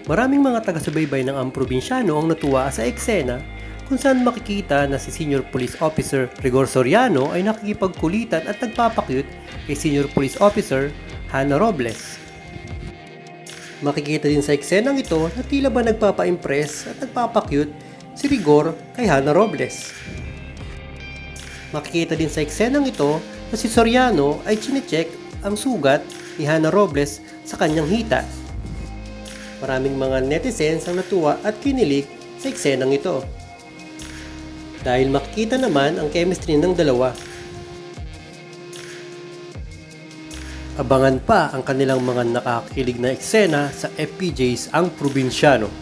Maraming mga taga-subaybay ng Probinsyano ang natuwa sa eksena kung saan makikita na si Senior Police Officer Rigor Soriano ay nakikipagkulitan at nagpapakyut kay Senior Police Officer Hannah Robles. Makikita din sa eksenang ito na tila ba nagpapa-impress at nagpapakyut si Rigor kay Hannah Robles. Makikita din sa eksenang ito na si Soriano ay chinecheck ang sugat ni Hannah Robles sa kanyang hita. Maraming mga netizens ang natuwa at kinilig sa eksenang ito. Dahil makikita naman ang chemistry ng dalawa. Abangan pa ang kanilang mga nakakilig na eksena sa FPJ's Ang Probinsyano.